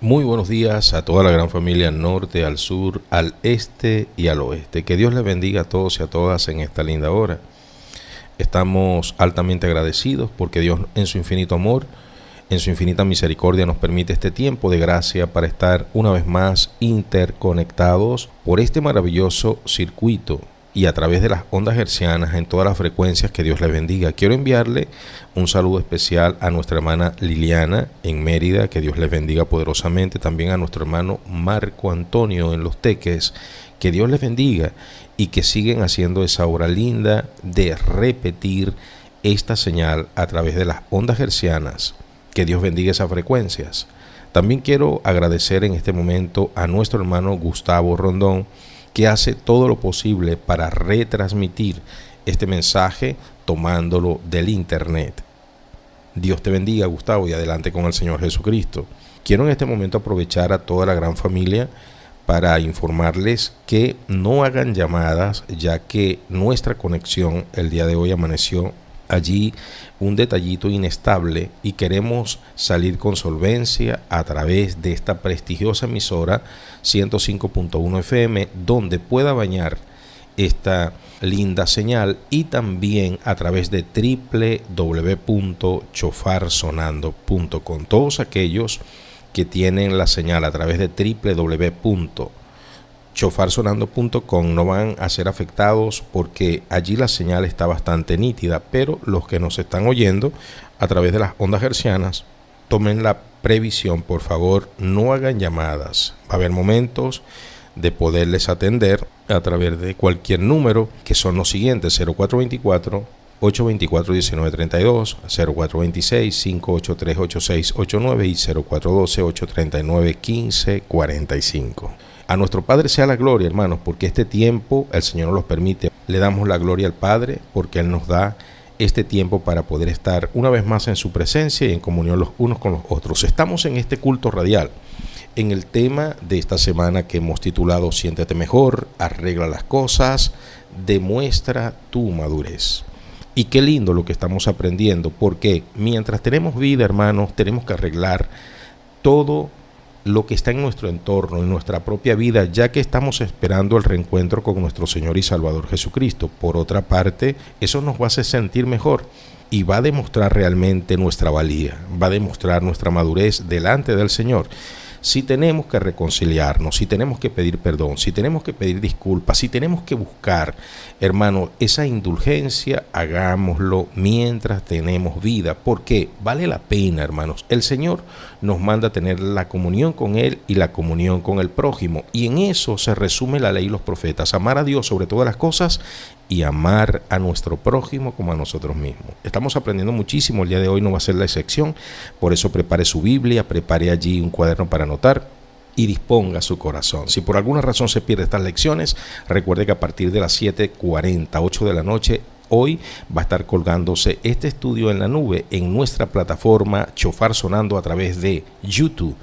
Muy buenos días a toda la gran familia al norte, al sur, al este y al oeste. Que Dios les bendiga a todos y a todas en esta linda hora. Estamos altamente agradecidos porque Dios en su infinito amor, en su infinita misericordia nos permite este tiempo de gracia para estar una vez más interconectados por este maravilloso circuito y a través de las ondas hercianas en todas las frecuencias. Que Dios les bendiga. Quiero enviarle un saludo especial a nuestra hermana Liliana en Mérida, que Dios les bendiga poderosamente. También a nuestro hermano Marco Antonio en Los Teques, que Dios les bendiga y que siguen haciendo esa obra linda de repetir esta señal a través de las ondas hercianas. Que Dios bendiga esas frecuencias. También quiero agradecer en este momento a nuestro hermano Gustavo Rondón, que hace todo lo posible para retransmitir este mensaje tomándolo del internet. Dios te bendiga, Gustavo, y adelante con el Señor Jesucristo. Quiero en este momento aprovechar a toda la gran familia para informarles que no hagan llamadas, ya que nuestra conexión el día de hoy amaneció allí un detallito inestable y queremos salir con solvencia a través de esta prestigiosa emisora 105.1 FM, donde pueda bañar esta linda señal, y también a través de www.chofarsonando.com. Todos aquellos que tienen la señal a través de www.chofarsonando.com no van a ser afectados porque allí la señal está bastante nítida, pero los que nos están oyendo a través de las ondas hercianas, tomen la previsión, por favor, no hagan llamadas. Va a haber momentos de poderles atender a través de cualquier número, que son los siguientes: 0424-824-1932, 0426-583-8689 y 0412-839-1545. A nuestro Padre sea la gloria, hermanos, porque este tiempo el Señor nos los permite. Le damos la gloria al Padre porque Él nos da este tiempo para poder estar una vez más en su presencia y en comunión los unos con los otros. Estamos en este culto radial, en el tema de esta semana que hemos titulado Siéntete mejor, arregla las cosas, demuestra tu madurez. Y qué lindo lo que estamos aprendiendo, porque mientras tenemos vida, hermanos, tenemos que arreglar todo lo que está en nuestro entorno, en nuestra propia vida, ya que estamos esperando el reencuentro con nuestro Señor y Salvador Jesucristo. Por otra parte, eso nos va a hacer sentir mejor y va a demostrar realmente nuestra valía, va a demostrar nuestra madurez delante del Señor. Si tenemos que reconciliarnos, si tenemos que pedir perdón, si tenemos que pedir disculpas, si tenemos que buscar, hermano, esa indulgencia, hagámoslo mientras tenemos vida, porque vale la pena, hermanos. El Señor nos manda a tener la comunión con Él y la comunión con el prójimo, y en eso se resume la ley y los profetas: amar a Dios sobre todas las cosas y amar a nuestro prójimo como a nosotros mismos. Estamos aprendiendo muchísimo, el día de hoy no va a ser la excepción. Por eso prepare su Biblia, prepare allí un cuaderno para anotar y disponga su corazón. Si por alguna razón se pierde estas lecciones, recuerde que a partir de las 7:40, 8 de la noche, hoy va a estar colgándose este estudio en la nube en nuestra plataforma Chofar Sonando a través de YouTube.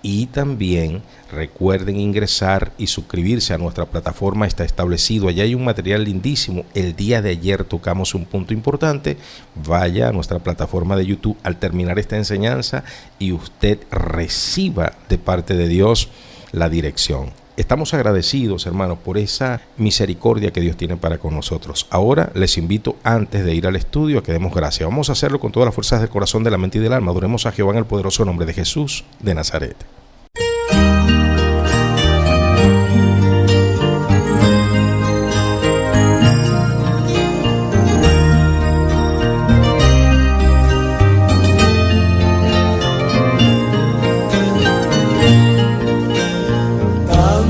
Y también recuerden ingresar y suscribirse a nuestra plataforma, está establecido. Allá hay un material lindísimo. El día de ayer tocamos un punto importante. Vaya a nuestra plataforma de YouTube al terminar esta enseñanza y usted reciba de parte de Dios la dirección. Estamos agradecidos, hermanos, por esa misericordia que Dios tiene para con nosotros. Ahora les invito, antes de ir al estudio, a que demos gracias. Vamos a hacerlo con todas las fuerzas del corazón, de la mente y del alma. Adoremos a Jehová en el poderoso nombre de Jesús de Nazaret.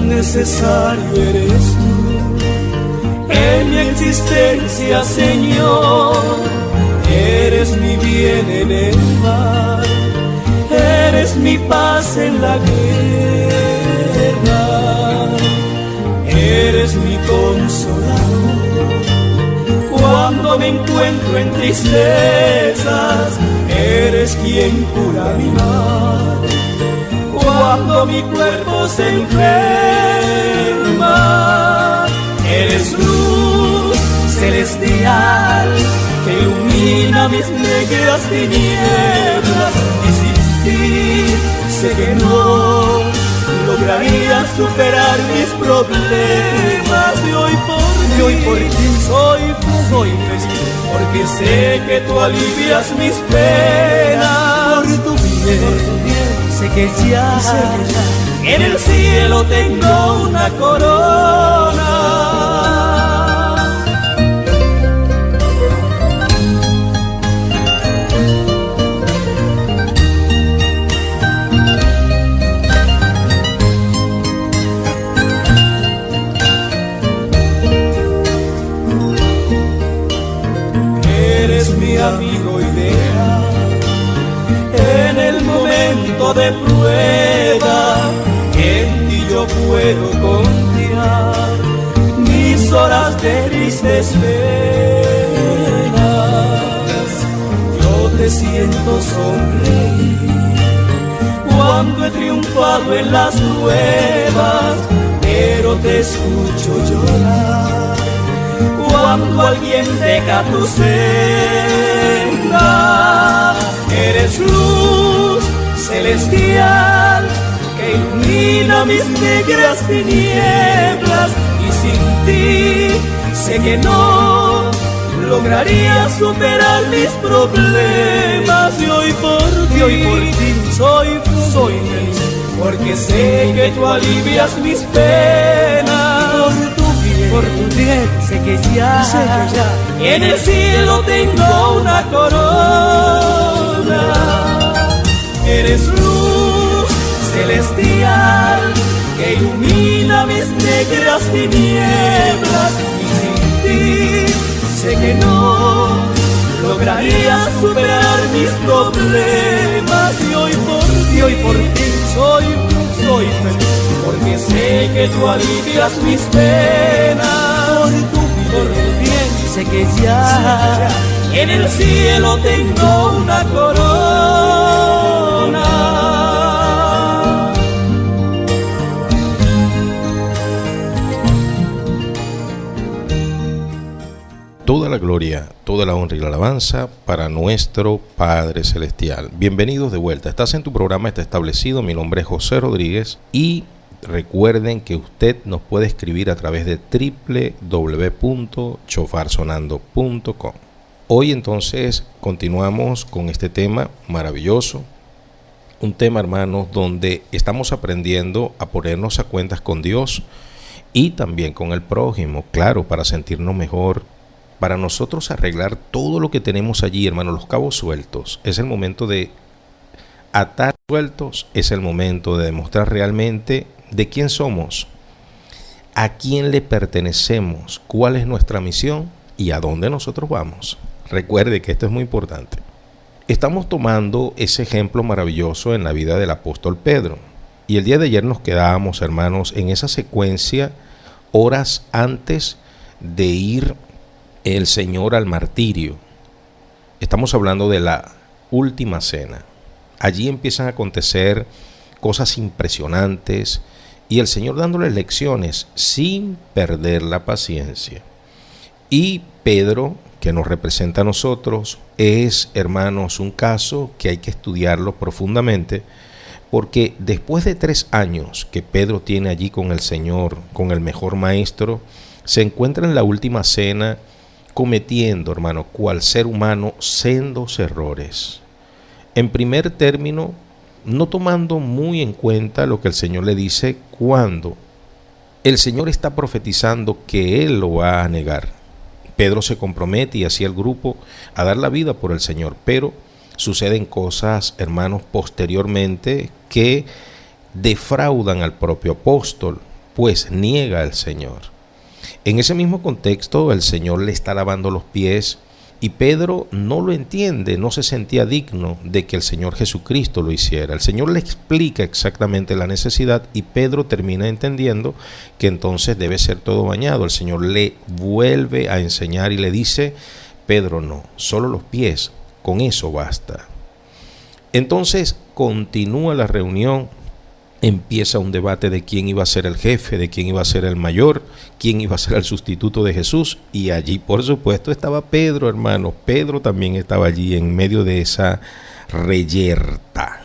Necesario eres tú en mi existencia, Señor. Eres mi bien en el mal, eres mi paz en la guerra, eres mi consolador. Cuando me encuentro en tristezas, eres quien cura mi mal. Cuando mi cuerpo se enferma, eres luz celestial que ilumina mis negras tinieblas. Y sin ti sé que no lograría superar mis problemas. Y hoy por ti soy feliz, porque sé que tú alivias mis penas. Por tu bien, sé que ya en el cielo tengo una corona. Amigo ideal, en el momento de prueba, en ti yo puedo confiar mis horas de tristes penas. Yo te siento sonreír cuando he triunfado en las pruebas, pero te escucho llorar cuando alguien deja tu senda. Eres luz celestial que ilumina mis negras tinieblas, y sin ti sé que no lograría superar mis problemas. Y hoy por ti soy feliz, porque sé que tú alivias mis penas. Por tu bien, sé que ya en el cielo tengo una corona. Eres luz celestial que ilumina mis negras tinieblas, y sin ti sé que no lograría superar mis problemas. Y hoy por ti soy feliz, porque sé que tú alivias mis penas. Por tu bien, sé que ya en el cielo tengo una corona. Toda la gloria, toda la honra y la alabanza para nuestro Padre Celestial. Bienvenidos de vuelta. Estás en tu programa Está Establecido. Mi nombre es José Rodríguez y recuerden que usted nos puede escribir a través de www.chofarsonando.com. Hoy entonces continuamos con este tema maravilloso. Un tema, hermanos, donde estamos aprendiendo a ponernos a cuentas con Dios y también con el prójimo. Claro, para sentirnos mejor, para nosotros arreglar todo lo que tenemos allí, hermanos, los cabos sueltos. Es el momento de atar sueltos, es el momento de demostrar realmente de quién somos, a quién le pertenecemos, cuál es nuestra misión y a dónde nosotros vamos. Recuerde que esto es muy importante. Estamos tomando ese ejemplo maravilloso en la vida del apóstol Pedro. Y el día de ayer nos quedábamos, hermanos, en esa secuencia horas antes de ir el Señor al martirio. Estamos hablando de la última cena. Allí empiezan a acontecer cosas impresionantes y el Señor dándoles lecciones sin perder la paciencia. Y Pedro, que nos representa a nosotros, es, hermanos, un caso que hay que estudiarlo profundamente, porque después de 3 años que Pedro tiene allí con el Señor, con el mejor maestro, se encuentra en la última cena cometiendo, hermano, cual ser humano, sendos errores. En primer término, no tomando muy en cuenta lo que el Señor le dice cuando el Señor está profetizando que Él lo va a negar. Pedro se compromete y así el grupo a dar la vida por el Señor, pero suceden cosas, hermanos, posteriormente que defraudan al propio apóstol, pues niega al Señor. En ese mismo contexto, el Señor le está lavando los pies y Pedro no lo entiende, no se sentía digno de que el Señor Jesucristo lo hiciera. El Señor le explica exactamente la necesidad y Pedro termina entendiendo que entonces debe ser todo bañado. El Señor le vuelve a enseñar y le dice: Pedro, no, solo los pies, con eso basta. Entonces continúa la reunión. Empieza un debate de quién iba a ser el jefe, de quién iba a ser el mayor, quién iba a ser el sustituto de Jesús. Y allí, por supuesto, estaba Pedro, hermano. Pedro también estaba allí en medio de esa reyerta.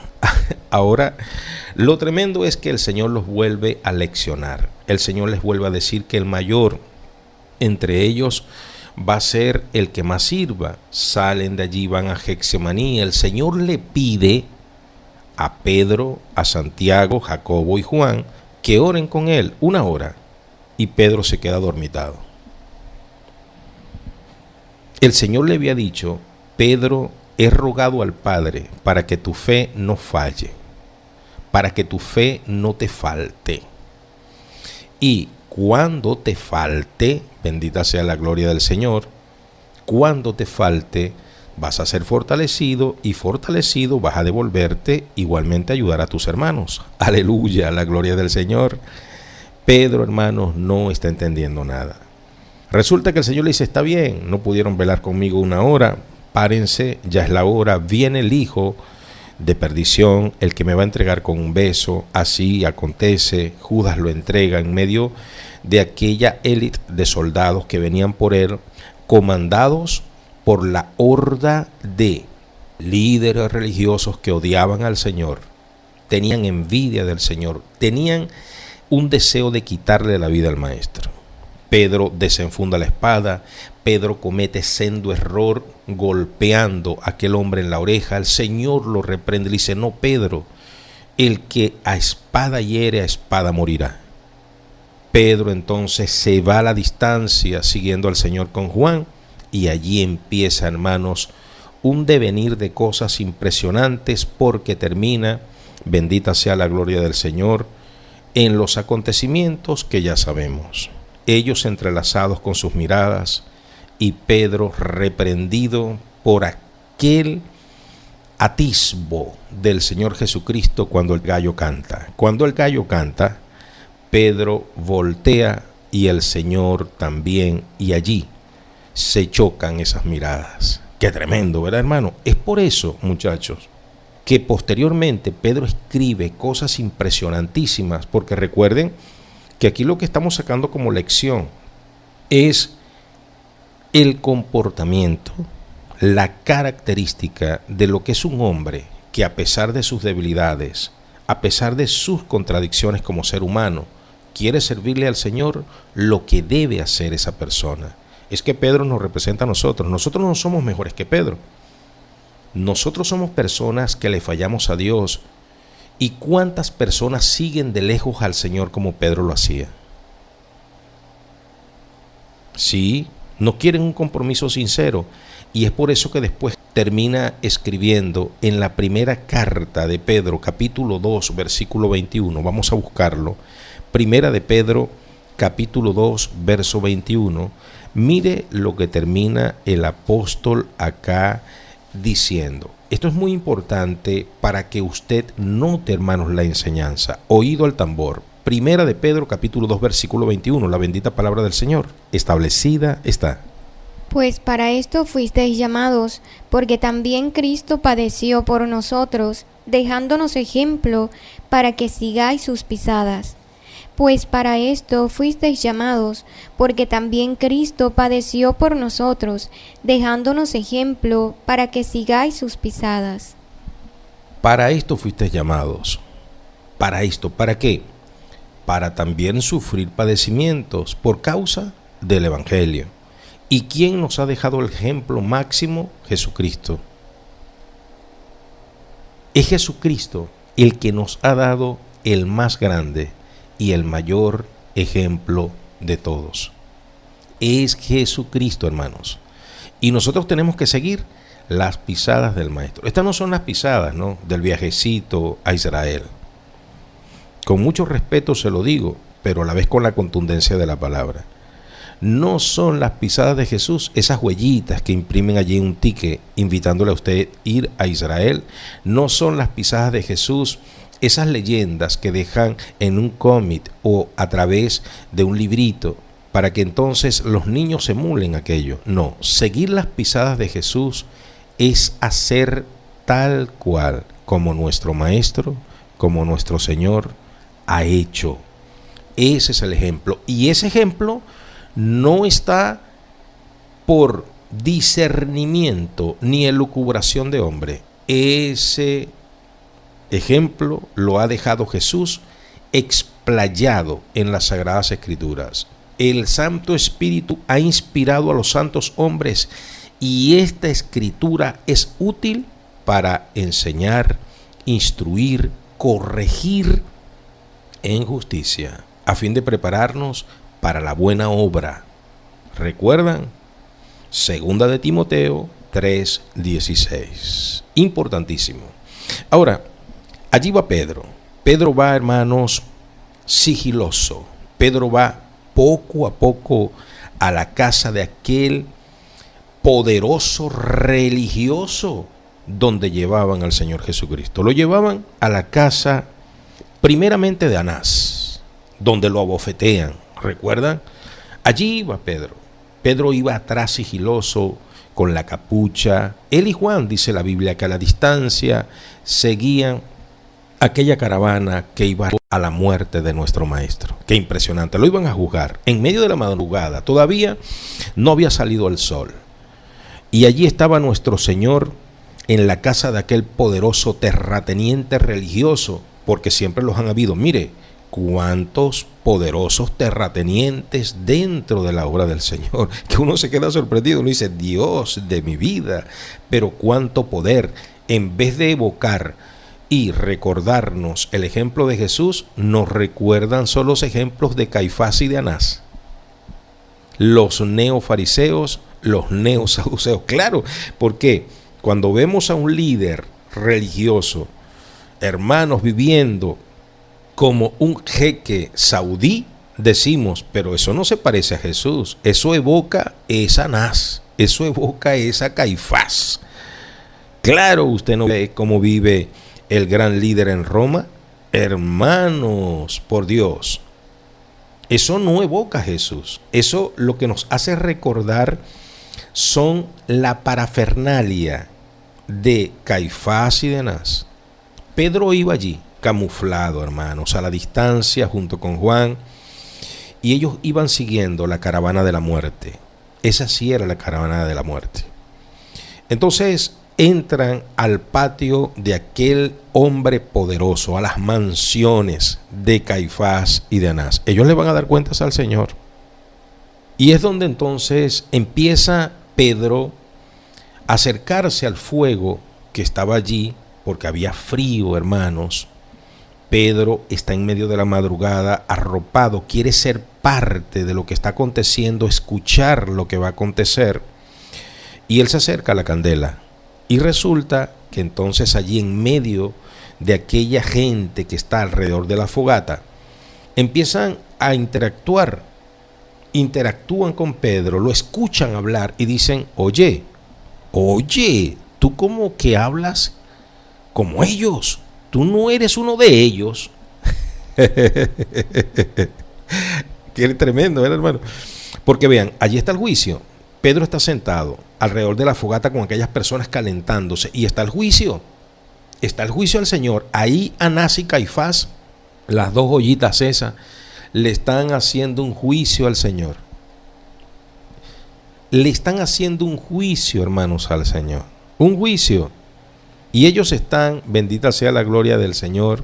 Ahora, lo tremendo es que el Señor los vuelve a leccionar. El Señor les vuelve a decir que el mayor entre ellos va a ser el que más sirva. Salen de allí, van a Getsemaní. El Señor le pide a Pedro, a Santiago, Jacobo y Juan que oren con él 1 hora, y Pedro se queda dormitado. El Señor le había dicho: Pedro, he rogado al Padre para que tu fe no falle, para que tu fe no te falte. Y cuando te falte, bendita sea la gloria del Señor, cuando te falte, vas a ser fortalecido, y fortalecido vas a devolverte igualmente a ayudar a tus hermanos. Aleluya, la gloria del Señor. Pedro, hermanos, no está entendiendo nada. Resulta que el Señor le dice: está bien, no pudieron velar conmigo 1 hora, párense, ya es la hora, viene el hijo de perdición, el que me va a entregar con un beso. Así acontece, Judas lo entrega en medio de aquella élite de soldados que venían por él, comandados por la horda de líderes religiosos que odiaban al Señor, tenían envidia del Señor, tenían un deseo de quitarle la vida al Maestro. Pedro desenfunda la espada, Pedro comete sendo error golpeando a aquel hombre en la oreja. El Señor lo reprende, le dice: no, Pedro, el que a espada hiere, a espada morirá. Pedro entonces se va a la distancia siguiendo al Señor con Juan, y allí empieza, hermanos, un devenir de cosas impresionantes, porque termina, bendita sea la gloria del Señor, en los acontecimientos que ya sabemos. Ellos entrelazados con sus miradas, y Pedro reprendido por aquel atisbo del Señor Jesucristo cuando el gallo canta. Cuando el gallo canta, Pedro voltea y el Señor también, y allí se chocan esas miradas. Qué tremendo, ¿verdad, hermano? Es por eso, muchachos, que posteriormente Pedro escribe cosas impresionantísimas, porque recuerden que aquí lo que estamos sacando como lección es el comportamiento, la característica de lo que es un hombre que, a pesar de sus debilidades, a pesar de sus contradicciones como ser humano, quiere servirle al Señor. Lo que debe hacer esa persona es que Pedro nos representa a nosotros. Nosotros no somos mejores que Pedro. Nosotros somos personas que le fallamos a Dios. ¿Y cuántas personas siguen de lejos al Señor como Pedro lo hacía? Sí, no quieren un compromiso sincero, y es por eso que después termina escribiendo en la primera carta de Pedro, capítulo 2, versículo 21. Vamos a buscarlo. Primera de Pedro, capítulo 2, verso 21. Mire lo que termina el apóstol acá diciendo. Esto es muy importante para que usted note, hermanos, la enseñanza. Oído al tambor. Primera de Pedro, capítulo 2, versículo 21. La bendita palabra del Señor. Establecida está. Pues para esto fuisteis llamados, porque también Cristo padeció por nosotros, dejándonos ejemplo para que sigáis sus pisadas. Pues para esto fuisteis llamados, porque también Cristo padeció por nosotros, dejándonos ejemplo para que sigáis sus pisadas. Para esto fuisteis llamados. Para esto, ¿para qué? Para también sufrir padecimientos por causa del Evangelio. ¿Y quién nos ha dejado el ejemplo máximo? Jesucristo. Es Jesucristo el que nos ha dado el más grande y el mayor ejemplo de todos. Es Jesucristo, hermanos. Y nosotros tenemos que seguir las pisadas del Maestro. Estas no son las pisadas, ¿no?, del viajecito a Israel. Con mucho respeto se lo digo, pero a la vez con la contundencia de la palabra. No son las pisadas de Jesús esas huellitas que imprimen allí un ticket invitándole a usted a ir a Israel. No son las pisadas de Jesús esas leyendas que dejan en un cómic o a través de un librito para que entonces los niños emulen aquello. No, seguir las pisadas de Jesús es hacer tal cual como nuestro Maestro, como nuestro Señor ha hecho. Ese es el ejemplo. Y ese ejemplo no está por discernimiento ni elucubración de hombre. Ese ejemplo lo ha dejado Jesús explayado en las Sagradas Escrituras. El Santo Espíritu ha inspirado a los santos hombres y esta escritura es útil para enseñar, instruir, corregir en justicia, a fin de prepararnos para la buena obra. ¿Recuerdan? Segunda de Timoteo 3:16. Importantísimo. Ahora, allí va Pedro. Pedro va, hermanos, sigiloso. Pedro va poco a poco a la casa de aquel poderoso religioso donde llevaban al Señor Jesucristo. Lo llevaban a la casa primeramente de Anás, donde lo abofetean. ¿Recuerdan? Allí iba Pedro. Pedro iba atrás sigiloso, con la capucha. Él y Juan, dice la Biblia, que a la distancia seguían aquella caravana que iba a la muerte de nuestro maestro. Qué impresionante. Lo iban a juzgar en medio de la madrugada. Todavía no había salido el sol. Y allí estaba nuestro Señor en la casa de aquel poderoso terrateniente religioso, porque siempre los han habido. Mire, cuántos poderosos terratenientes dentro de la obra del Señor, que uno se queda sorprendido, uno dice, Dios de mi vida, pero cuánto poder. En vez de evocar y recordarnos el ejemplo de Jesús, nos recuerdan solo los ejemplos de Caifás y de Anás, los neofariseos, los neosaduceos. Claro, porque cuando vemos a un líder religioso, hermanos, viviendo como un jeque saudí, decimos, pero eso no se parece a Jesús. Eso evoca esa Anás, eso evoca esa Caifás. Claro, usted no ve cómo vive el gran líder en Roma. Hermanos, por Dios, eso no evoca a Jesús. Eso lo que nos hace recordar son la parafernalia de Caifás y de Anás. Pedro iba allí camuflado, hermanos, a la distancia junto con Juan, y ellos iban siguiendo la caravana de la muerte. Esa sí era la caravana de la muerte. Entonces entran al patio de aquel hombre poderoso, a las mansiones de Caifás y de Anás. Ellos le van a dar cuentas al Señor. Y es donde entonces empieza Pedro a acercarse al fuego que estaba allí, porque había frío, hermanos. Pedro está en medio de la madrugada, arropado, quiere ser parte de lo que está aconteciendo, escuchar lo que va a acontecer. Y él se acerca a la candela. Y resulta que entonces allí en medio de aquella gente que está alrededor de la fogata, empiezan a interactuar. Interactúan con Pedro, lo escuchan hablar y dicen, oye, tú como que hablas como ellos. Tú no eres uno de ellos. Qué tremendo, ¿verdad, hermano? Porque vean, allí está el juicio. Pedro está sentado alrededor de la fogata con aquellas personas calentándose. Y está el juicio. Está el juicio al Señor. Ahí Anás y Caifás, las dos joyitas esas, le están haciendo un juicio al Señor. Le están haciendo un juicio, hermanos, al Señor. Un juicio. Y ellos están, bendita sea la gloria del Señor,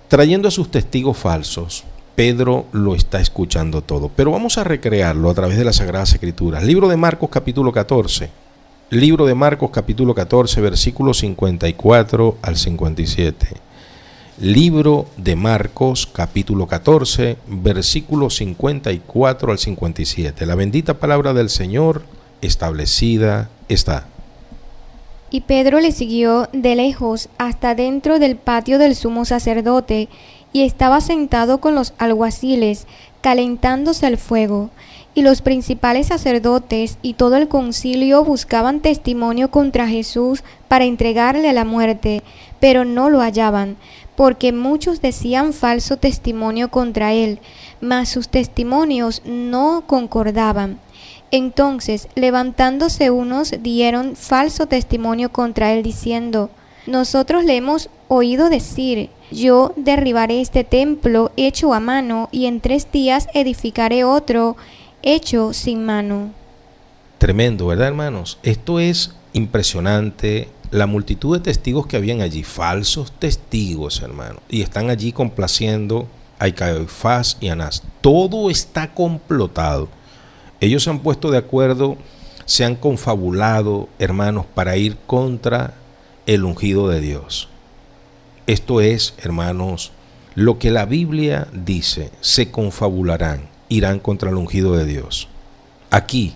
trayendo a sus testigos falsos. Pedro lo está escuchando todo. Pero vamos a recrearlo a través de las Sagradas Escrituras. Libro de Marcos capítulo 14. Libro de Marcos capítulo 14, versículos 54 al 57. Libro de Marcos capítulo 14, versículos 54 al 57. La bendita palabra del Señor establecida está. Y Pedro le siguió de lejos hasta dentro del patio del sumo sacerdote, y estaba sentado con los alguaciles, calentándose al fuego. Y los principales sacerdotes y todo el concilio buscaban testimonio contra Jesús para entregarle a la muerte, pero no lo hallaban, porque muchos decían falso testimonio contra él, mas sus testimonios no concordaban. Entonces, levantándose unos, dieron falso testimonio contra él, diciendo, nosotros le hemos oído decir, yo derribaré este templo hecho a mano, y en 3 días edificaré otro hecho sin mano. Tremendo, ¿verdad, hermanos? Esto es impresionante la multitud de testigos que habían allí, falsos testigos, hermano, y están allí complaciendo a Caifás y Anás. Todo está complotado. Ellos se han puesto de acuerdo, se han confabulado, hermanos, para ir contra el ungido de Dios. Esto es, hermanos, lo que la Biblia dice: se confabularán, irán contra el ungido de Dios. Aquí,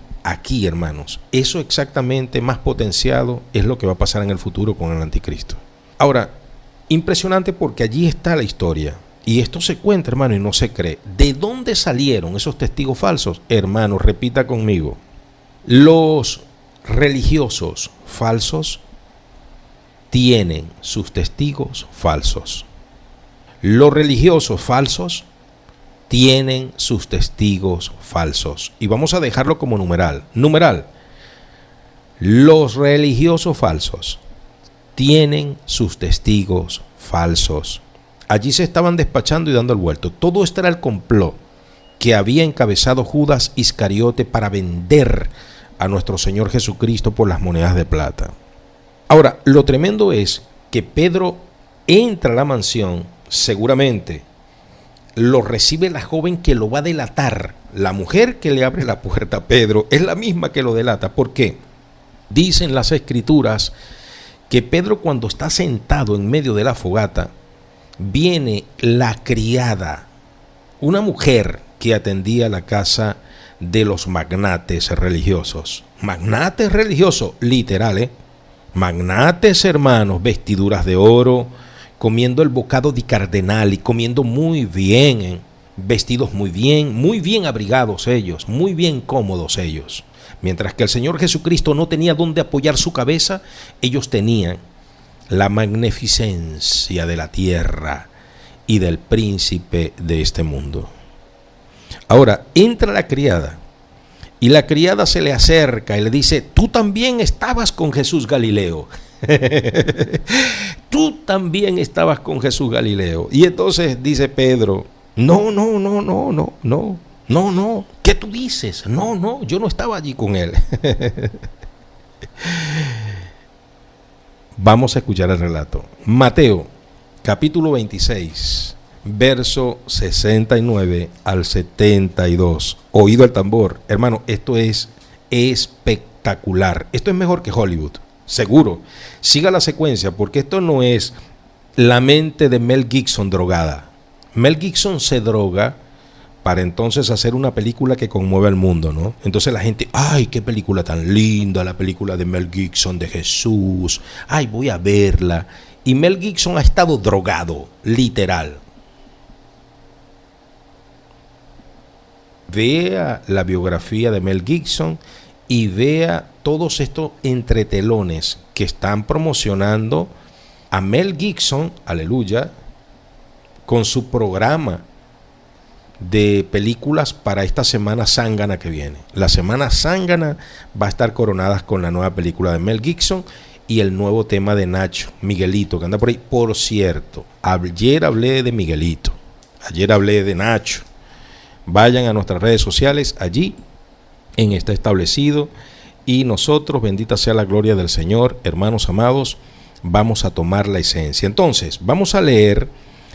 hermanos, eso exactamente más potenciado es lo que va a pasar en el futuro con el anticristo. Ahora, impresionante porque allí está la historia. Y esto se cuenta, hermano, y no se cree. ¿De dónde salieron esos testigos falsos? Hermano, repita conmigo. Los religiosos falsos tienen sus testigos falsos. Los religiosos falsos tienen sus testigos falsos. Y vamos a dejarlo como numeral. Numeral. Los religiosos falsos tienen sus testigos falsos. Allí se estaban despachando y dando el vuelto. Todo esto era el complot que había encabezado Judas Iscariote para vender a nuestro Señor Jesucristo por las monedas de plata. Ahora, lo tremendo es que Pedro entra a la mansión, seguramente lo recibe la joven que lo va a delatar. La mujer que le abre la puerta a Pedro es la misma que lo delata. ¿Por qué? Dicen las escrituras que Pedro, cuando está sentado en medio de la fogata, viene la criada, una mujer que atendía la casa de los magnates religiosos. Magnates religiosos, literal, magnates, hermanos, vestiduras de oro, comiendo el bocado di cardenal y comiendo muy bien, vestidos muy bien abrigados ellos, muy bien cómodos ellos. Mientras que el Señor Jesucristo no tenía dónde apoyar su cabeza, ellos tenían la magnificencia de la tierra y del príncipe de este mundo. Ahora, entra la criada y la criada se le acerca y le dice: tú también estabas con Jesús Galileo. Tú también estabas con Jesús Galileo. Y entonces dice Pedro: no. ¿Qué tú dices? No, yo no estaba allí con él. Vamos a escuchar el relato. Mateo, capítulo 26, verso 69 al 72. Oído el tambor. Hermano, esto es espectacular. Esto es mejor que Hollywood, seguro. Siga la secuencia, porque esto no es la mente de Mel Gibson drogada. Mel Gibson se droga para entonces hacer una película que conmueve al mundo, ¿no? Entonces la gente: ¡ay, qué película tan linda! La película de Mel Gibson de Jesús. ¡Ay, voy a verla! Y Mel Gibson ha estado drogado, literal. Vea la biografía de Mel Gibson y vea todos estos entretelones que están promocionando a Mel Gibson, aleluya, con su programa de películas para esta semana zángana que viene. La semana zángana va a estar coronada con la nueva película de Mel Gibson y el nuevo tema de Nacho, Miguelito, que anda por ahí. Por cierto, ayer hablé de Miguelito, ayer hablé de Nacho. Vayan a nuestras redes sociales, allí en Está Establecido, y nosotros, bendita sea la gloria del Señor, hermanos amados, vamos a tomar la esencia. Entonces, vamos a leer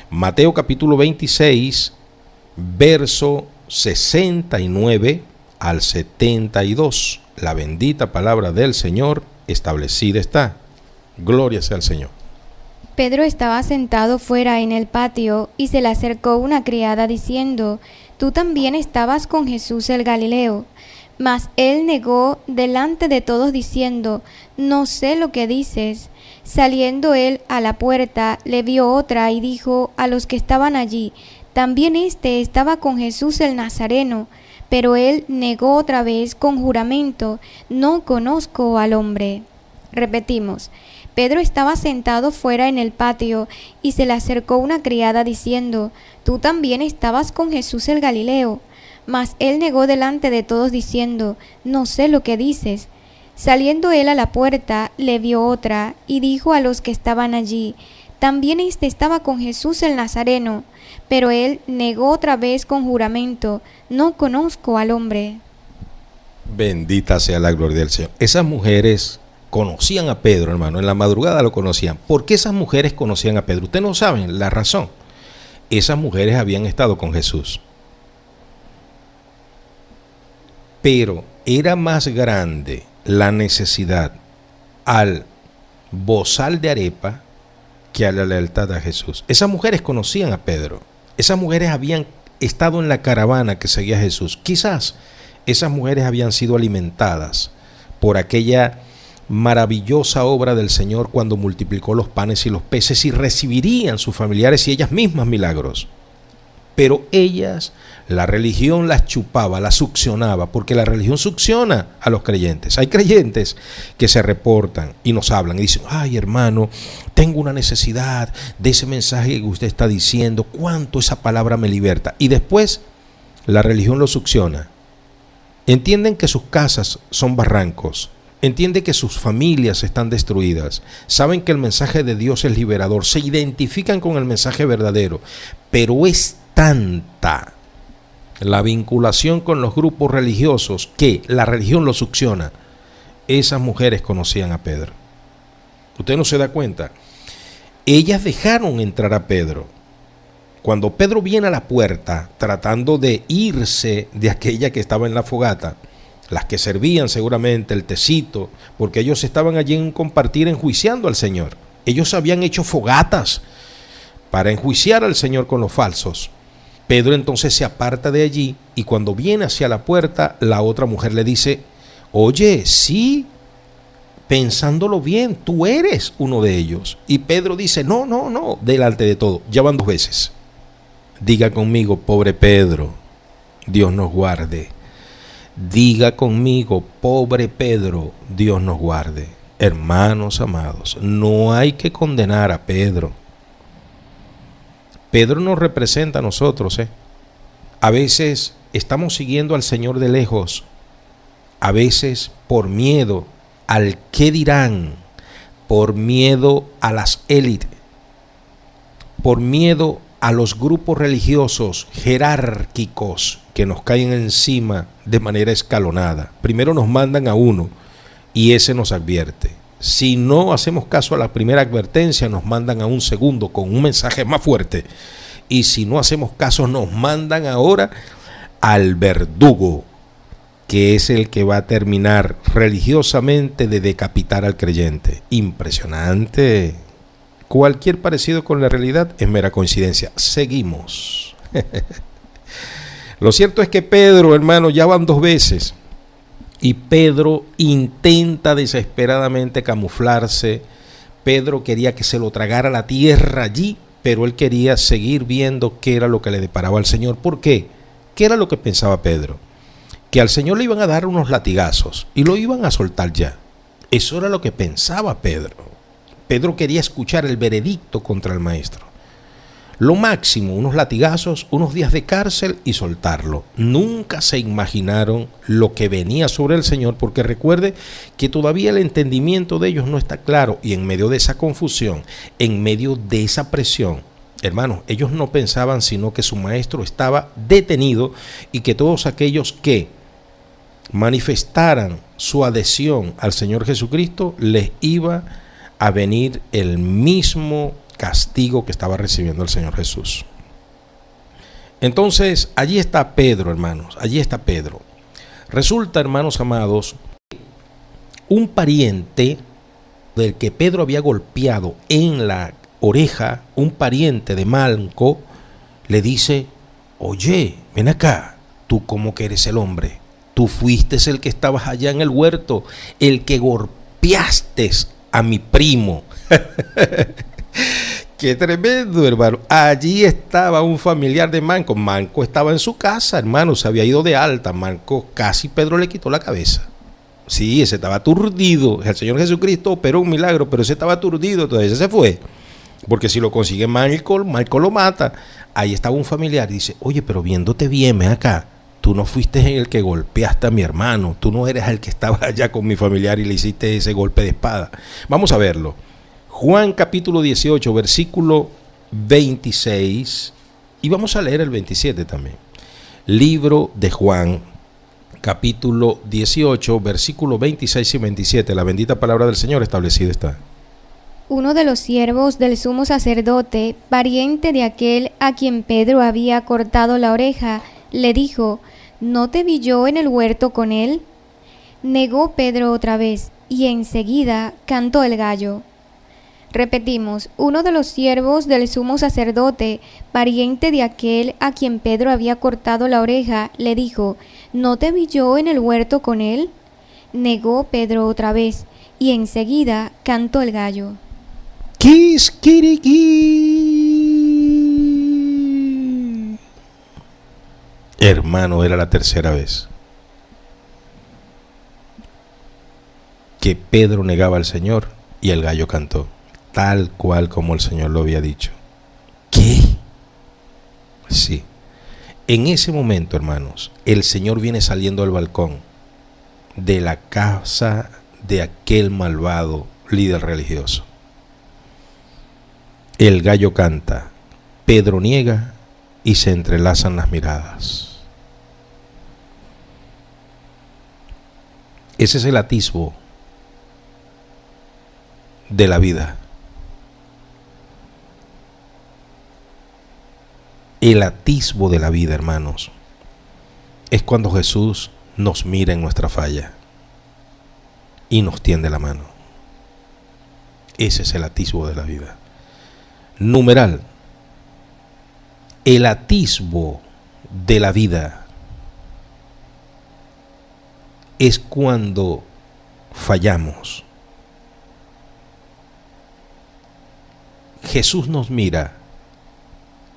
Mateo capítulo 26, verso 69 al 72. La bendita palabra del Señor establecida está. Gloria sea al Señor. Pedro estaba sentado fuera en el patio y se le acercó una criada diciendo: tú también estabas con Jesús el Galileo. Mas él negó delante de todos diciendo: no sé lo que dices. Saliendo él a la puerta, le vio otra y dijo a los que estaban allí: también éste estaba con Jesús el Nazareno. Pero él negó otra vez con juramento: no conozco al hombre. Repetimos. Pedro estaba sentado fuera en el patio y se le acercó una criada diciendo: tú también estabas con Jesús el Galileo. Mas él negó delante de todos diciendo: no sé lo que dices. Saliendo él a la puerta, le vio otra y dijo a los que estaban allí: también éste estaba con Jesús el Nazareno. Pero él negó otra vez con juramento: no conozco al hombre. Bendita sea la gloria del Señor. Esas mujeres conocían a Pedro, hermano, en la madrugada lo conocían. ¿Por qué esas mujeres conocían a Pedro? Ustedes no saben la razón. Esas mujeres habían estado con Jesús. Pero era más grande la necesidad al bozal de arepa que a la lealtad a Jesús. Esas mujeres conocían a Pedro. Esas mujeres habían estado en la caravana que seguía a Jesús. Quizás esas mujeres habían sido alimentadas por aquella maravillosa obra del Señor cuando multiplicó los panes y los peces, y recibirían sus familiares y ellas mismas milagros. Pero ellas, la religión las chupaba, las succionaba, porque la religión succiona a los creyentes. Hay creyentes que se reportan y nos hablan y dicen: ay, hermano, tengo una necesidad de ese mensaje que usted está diciendo, cuánto esa palabra me liberta. Y después la religión lo succiona. Entienden que sus casas son barrancos, entienden que sus familias están destruidas, saben que el mensaje de Dios es liberador, se identifican con el mensaje verdadero, pero es tanta la vinculación con los grupos religiosos que la religión lo succiona. Esas mujeres conocían a Pedro. Usted no se da cuenta. Ellas dejaron entrar a Pedro. Cuando Pedro viene a la puerta tratando de irse de aquella que estaba en la fogata, las que servían seguramente el tecito, porque ellos estaban allí en compartir, enjuiciando al Señor. Ellos habían hecho fogatas para enjuiciar al Señor con los falsos. Pedro entonces se aparta de allí, y cuando viene hacia la puerta, la otra mujer le dice: oye, sí, pensándolo bien, tú eres uno de ellos. Y Pedro dice: no, delante de todo. Ya van 2 veces. Diga conmigo: pobre Pedro, Dios nos guarde. Diga conmigo: pobre Pedro, Dios nos guarde. Hermanos amados, no hay que condenar a Pedro. Pedro nos representa a nosotros. A veces estamos siguiendo al Señor de lejos. A veces por miedo al qué dirán, por miedo a las élites, por miedo a los grupos religiosos jerárquicos que nos caen encima de manera escalonada. Primero nos mandan a uno y ese nos advierte. Si no hacemos caso a la primera advertencia, nos mandan a un segundo con un mensaje más fuerte. Y si no hacemos caso, nos mandan ahora al verdugo, que es el que va a terminar religiosamente de decapitar al creyente. Impresionante. Cualquier parecido con la realidad es mera coincidencia. Seguimos. Lo cierto es que Pedro, hermano, ya van 2 veces. Y Pedro intenta desesperadamente camuflarse. Pedro quería que se lo tragara la tierra allí, pero él quería seguir viendo qué era lo que le deparaba al Señor. ¿Por qué? ¿Qué era lo que pensaba Pedro? Que al Señor le iban a dar unos latigazos y lo iban a soltar ya. Eso era lo que pensaba Pedro. Pedro quería escuchar el veredicto contra el maestro. Lo máximo, unos latigazos, unos días de cárcel y soltarlo. Nunca se imaginaron lo que venía sobre el Señor, porque recuerde que todavía el entendimiento de ellos no está claro, y en medio de esa confusión, en medio de esa presión, hermanos, ellos no pensaban sino que su maestro estaba detenido y que todos aquellos que manifestaran su adhesión al Señor Jesucristo les iba a venir el mismo castigo que estaba recibiendo el Señor Jesús. Entonces, allí está Pedro, hermanos, allí está Pedro. Resulta, hermanos amados, un pariente del que Pedro había golpeado en la oreja, un pariente de Malco, le dice: oye, ven acá, tú como que eres el hombre, tú fuiste el que estabas allá en el huerto, el que golpeaste a mi primo. Qué tremendo, hermano. Allí estaba un familiar de Malco. Malco estaba en su casa, hermano, se había ido de alta. Malco, casi Pedro le quitó la cabeza. Sí, ese estaba aturdido. El Señor Jesucristo operó un milagro, pero ese estaba aturdido, entonces ese se fue. Porque si lo consigue Malco lo mata. Ahí estaba un familiar y dice: oye, pero viéndote bien, ven acá, tú no fuiste el que golpeaste a mi hermano, tú no eres el que estaba allá con mi familiar y le hiciste ese golpe de espada. Vamos a verlo. Juan capítulo 18, versículo 26, y vamos a leer el 27 también. Libro de Juan, capítulo 18, versículos 26 y 27. La bendita palabra del Señor establecida está. Uno de los siervos del sumo sacerdote, pariente de aquel a quien Pedro había cortado la oreja, le dijo: ¿No te vi yo en el huerto con él? Negó Pedro otra vez, y enseguida cantó el gallo. Repetimos, uno de los siervos del sumo sacerdote, pariente de aquel a quien Pedro había cortado la oreja, le dijo: ¿No te vi yo en el huerto con él? Negó Pedro otra vez, y enseguida cantó el gallo. ¡Quisquiriquí! Hermano, era la tercera vez que Pedro negaba al Señor y el gallo cantó, tal cual como el Señor lo había dicho. ¿Qué? Sí. En ese momento, hermanos, el Señor viene saliendo al balcón de la casa de aquel malvado líder religioso. El gallo canta, Pedro niega y se entrelazan las miradas. Ese es el atisbo de la vida. El atisbo de la vida, hermanos, es cuando Jesús nos mira en nuestra falla y nos tiende la mano. Ese es el atisbo de la vida. Numeral, el atisbo de la vida es cuando fallamos. Jesús nos mira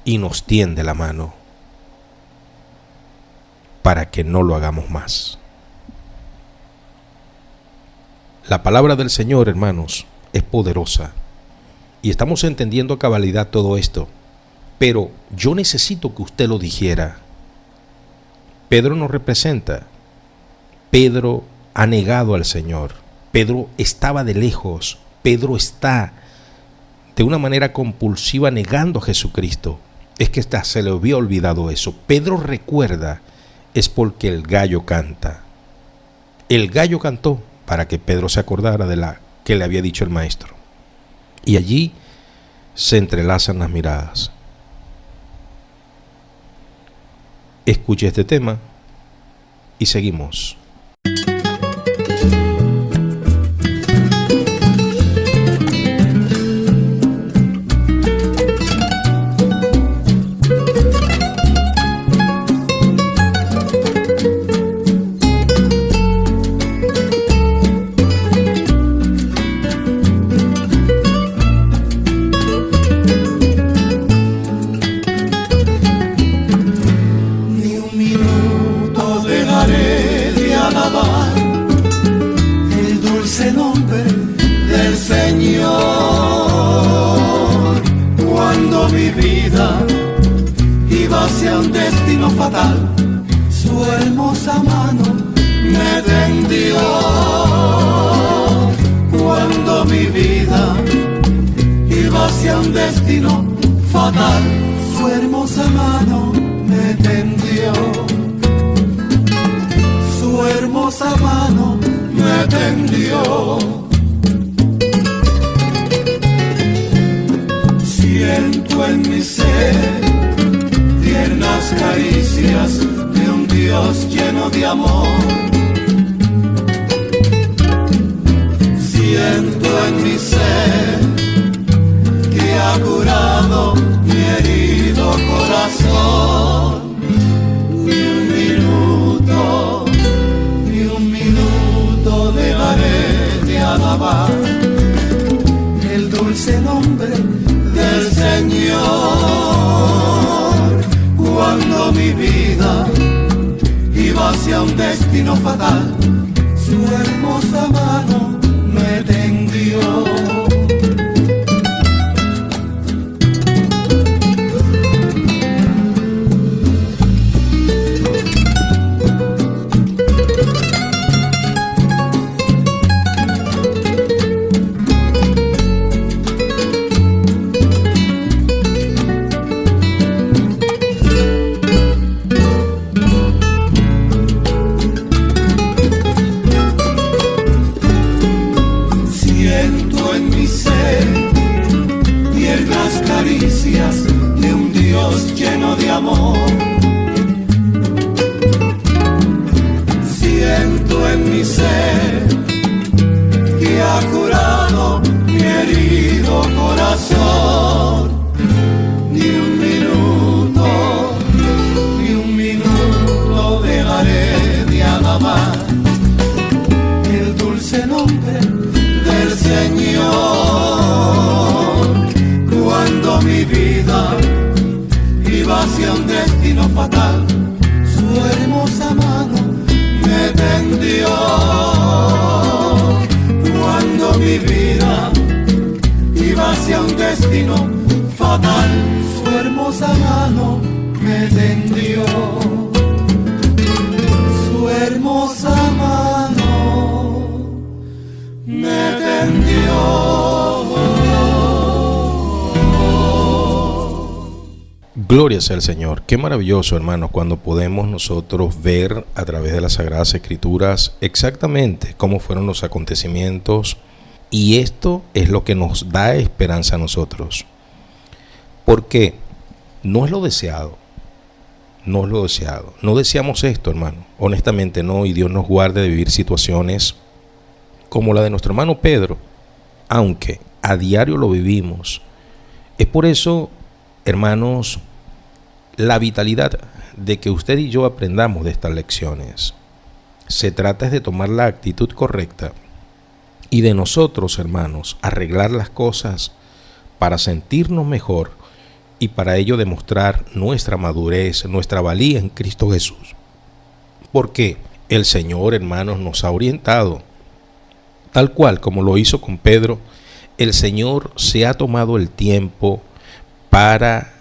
y nos tiende la mano para que no lo hagamos más. La palabra del Señor, hermanos, es poderosa y estamos entendiendo a cabalidad todo esto, pero yo necesito que usted lo dijera. Pedro nos representa. Pedro ha negado al Señor. Pedro estaba de lejos. Pedro está de una manera compulsiva negando a Jesucristo. Es que se le había olvidado eso. Pedro recuerda, es porque el gallo canta. El gallo cantó para que Pedro se acordara de la que le había dicho el maestro. Y allí se entrelazan las miradas. Escuche este tema y seguimos. Su hermosa mano me tendió cuando mi vida iba hacia un destino fatal. Su hermosa mano me tendió. Su hermosa mano me tendió. Siento en mi ser tiernas caricias de un Dios lleno de amor. Siento en mi ser que ha curado mi herido corazón. Ni un minuto dejaré de alabar el dulce nombre del Señor. Cuando mi vida iba hacia un destino fatal, su hermosa mano me tendió. lleno de amor. Siento en mi ser que ha curado mi herido corazón. Ni un minuto dejaré de alabar el dulce nombre del Señor. Cuando mi vida iba hacia un destino fatal, su hermosa mano me tendió. Cuando mi vida iba hacia un destino fatal, su hermosa mano me tendió. Su hermosa mano me tendió. Gloria sea al Señor. Qué maravilloso, hermanos, cuando podemos nosotros ver a través de las Sagradas Escrituras exactamente cómo fueron los acontecimientos, y esto es lo que nos da esperanza a nosotros. Porque no es lo deseado. No es lo deseado. No deseamos esto, hermano. Honestamente no, y Dios nos guarde de vivir situaciones como la de nuestro hermano Pedro, aunque a diario lo vivimos. Es por eso, hermanos, la vitalidad de que usted y yo aprendamos de estas lecciones. Se trata de tomar la actitud correcta y de nosotros, hermanos, arreglar las cosas para sentirnos mejor y para ello demostrar nuestra madurez, nuestra valía en Cristo Jesús. Porque el Señor, hermanos, nos ha orientado, tal cual como lo hizo con Pedro. El Señor se ha tomado el tiempo para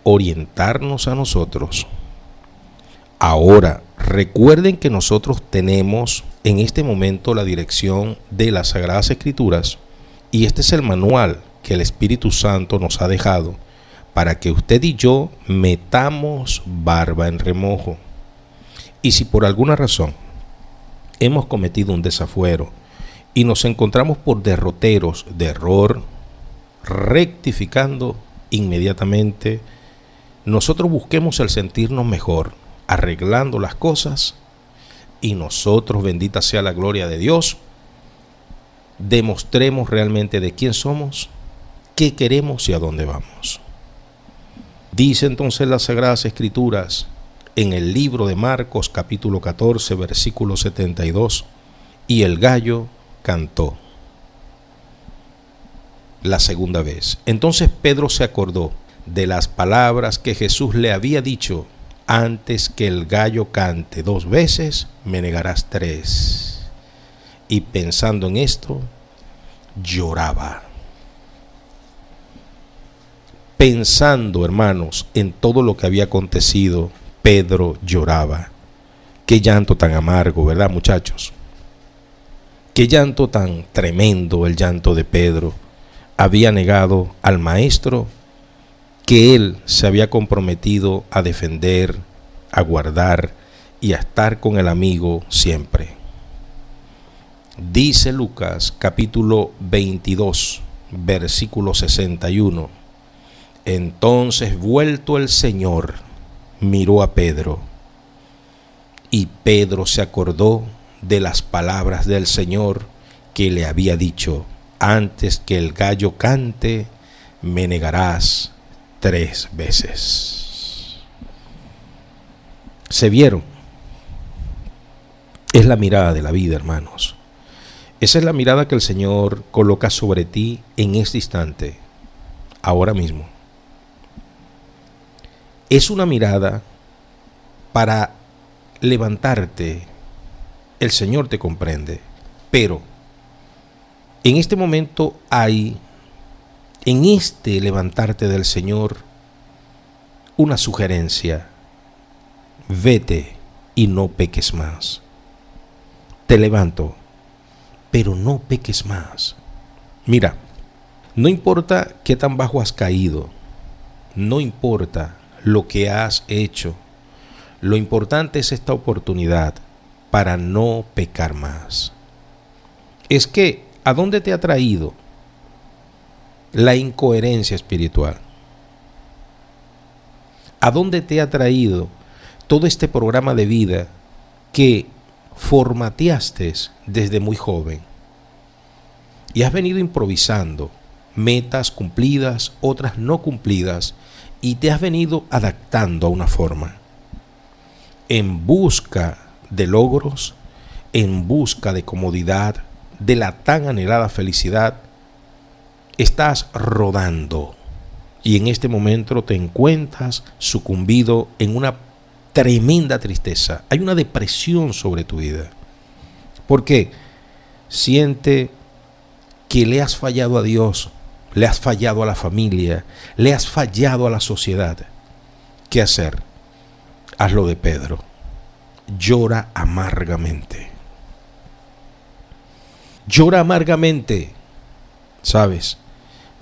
orientarnos a nosotros. Ahora, recuerden que nosotros tenemos en este momento la dirección de las Sagradas Escrituras, y este es el manual que el Espíritu Santo nos ha dejado para que usted y yo metamos barba en remojo. Y si por alguna razón hemos cometido un desafuero y nos encontramos por derroteros de error, rectificando inmediatamente, nosotros busquemos el sentirnos mejor, arreglando las cosas, y nosotros, bendita sea la gloria de Dios, demostremos realmente de quién somos, qué queremos y a dónde vamos. Dice entonces las Sagradas Escrituras en el libro de Marcos capítulo 14 versículo 72, y el gallo cantó la segunda vez. Entonces Pedro se acordó de las palabras que Jesús le había dicho: antes que el gallo cante 2 veces, me negarás 3. Y pensando en esto, lloraba. Pensando, hermanos, en todo lo que había acontecido, Pedro lloraba. Qué llanto tan amargo, ¿verdad, muchachos? Qué llanto tan tremendo el llanto de Pedro. Había negado al Maestro que él se había comprometido a defender, a guardar y a estar con el amigo siempre. Dice Lucas capítulo 22, versículo 61. Entonces, vuelto el Señor, miró a Pedro, y Pedro se acordó de las palabras del Señor que le había dicho: antes que el gallo cante, me negarás 3 veces. ¿Se vieron? Es la mirada de la vida, hermanos. Esa es la mirada que el Señor coloca sobre ti en este instante, ahora mismo. Es una mirada para levantarte. El Señor te comprende, pero en este momento hay, en este levantarte del Señor, una sugerencia: vete y no peques más. Te levanto, pero no peques más. Mira, no importa qué tan bajo has caído, no importa lo que has hecho, lo importante es esta oportunidad para no pecar más. Es que, ¿a dónde te ha traído la incoherencia espiritual? ¿A dónde te ha traído todo este programa de vida que formateaste desde muy joven? Y has venido improvisando metas cumplidas, otras no cumplidas, y te has venido adaptando a una forma. En busca de logros, en busca de comodidad, de la tan anhelada felicidad, estás rodando. Y en este momento te encuentras sucumbido en una tremenda tristeza. Hay una depresión sobre tu vida. ¿Por qué? Siente que le has fallado a Dios, le has fallado a la familia, le has fallado a la sociedad. ¿Qué hacer? Haz lo de Pedro. Llora amargamente. Llora amargamente. ¿Sabes?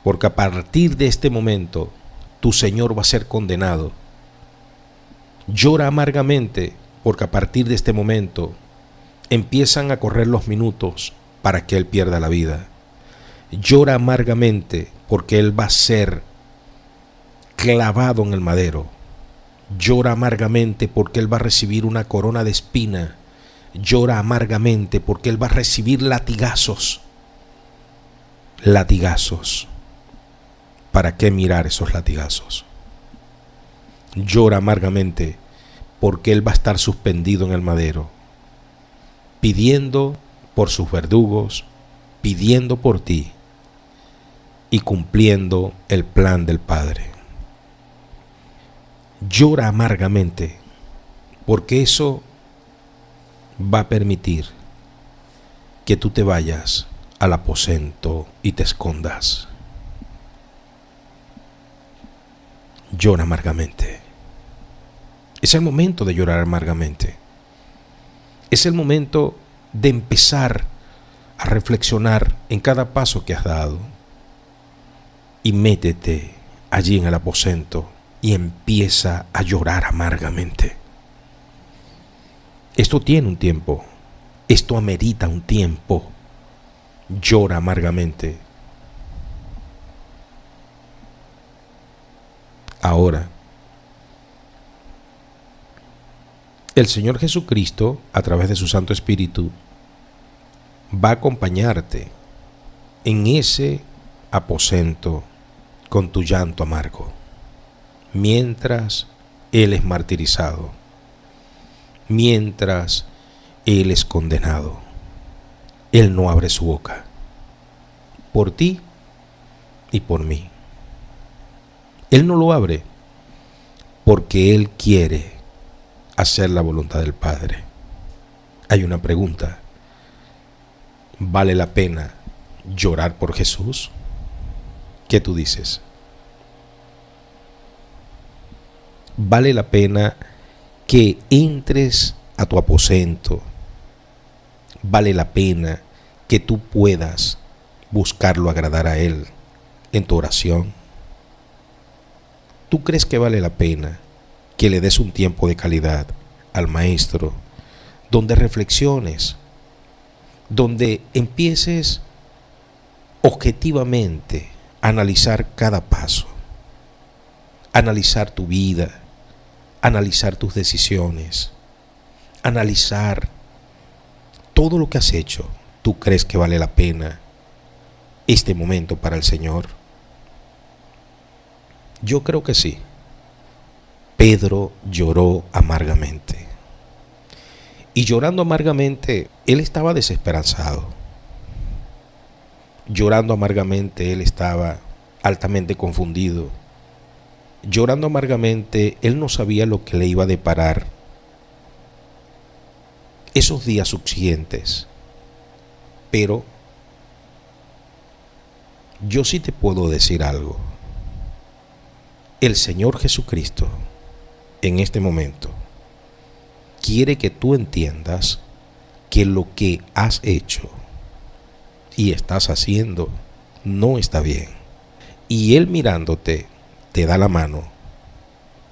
Porque a partir de este momento tu Señor va a ser condenado. Llora amargamente porque a partir de este momento empiezan a correr los minutos para que Él pierda la vida. Llora amargamente porque Él va a ser clavado en el madero. Llora amargamente porque Él va a recibir una corona de espina. Llora amargamente porque Él va a recibir latigazos. Latigazos. ¿Para qué mirar esos latigazos? Llora amargamente porque Él va a estar suspendido en el madero, pidiendo por sus verdugos, pidiendo por ti y cumpliendo el plan del Padre. Llora amargamente porque eso va a permitir que tú te vayas al aposento y te escondas. Llora amargamente. Es el momento de llorar amargamente. Es el momento de empezar a reflexionar en cada paso que has dado. Y métete allí en el aposento y empieza a llorar amargamente. Esto tiene un tiempo. Esto amerita un tiempo. Llora amargamente. Ahora, el Señor Jesucristo, a través de su Santo Espíritu, va a acompañarte en ese aposento con tu llanto amargo, mientras Él es martirizado, mientras Él es condenado. Él no abre su boca, por ti y por mí. Él no lo abre porque Él quiere hacer la voluntad del Padre. Hay una pregunta. ¿Vale la pena llorar por Jesús? ¿Qué tú dices? ¿Vale la pena que entres a tu aposento? ¿Vale la pena que tú puedas buscarlo agradar a Él en tu oración? ¿Tú crees que vale la pena que le des un tiempo de calidad al Maestro, donde reflexiones, donde empieces objetivamente a analizar cada paso, analizar tu vida, analizar tus decisiones, analizar todo lo que has hecho? ¿Tú crees que vale la pena este momento para el Señor? Yo creo que sí. Pedro lloró amargamente. Y llorando amargamente, él estaba desesperanzado. Llorando amargamente, él estaba altamente confundido. Llorando amargamente, él no sabía lo que le iba a deparar esos días subsiguientes. Pero yo sí te puedo decir algo. El Señor Jesucristo, en este momento, quiere que tú entiendas que lo que has hecho y estás haciendo no está bien. Y Él mirándote, te da la mano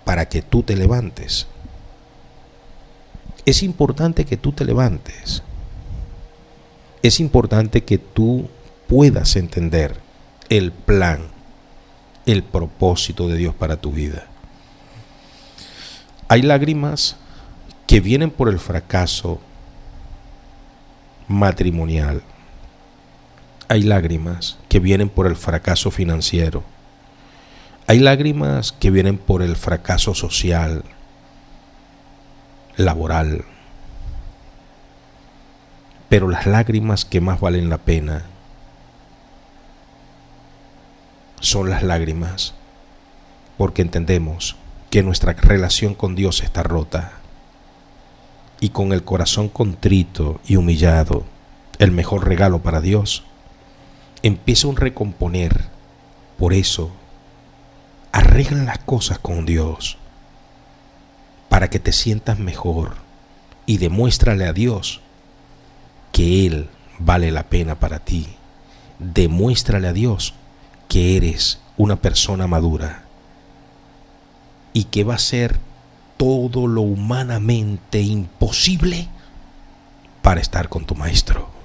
para que tú te levantes. Es importante que tú te levantes. Es importante que tú puedas entender el plan, el propósito de Dios para tu vida. Hay lágrimas que vienen por el fracaso matrimonial. Hay lágrimas que vienen por el fracaso financiero. Hay lágrimas que vienen por el fracaso social, laboral. Pero las lágrimas que más valen la pena son las lágrimas porque entendemos que nuestra relación con Dios está rota. Y con el corazón contrito y humillado, el mejor regalo para Dios, empieza un recomponer. Por eso, arregla las cosas con Dios, para que te sientas mejor y demuéstrale a Dios que Él vale la pena para ti. Demuéstrale a Dios que eres una persona madura y que va a ser todo lo humanamente imposible para estar con tu maestro.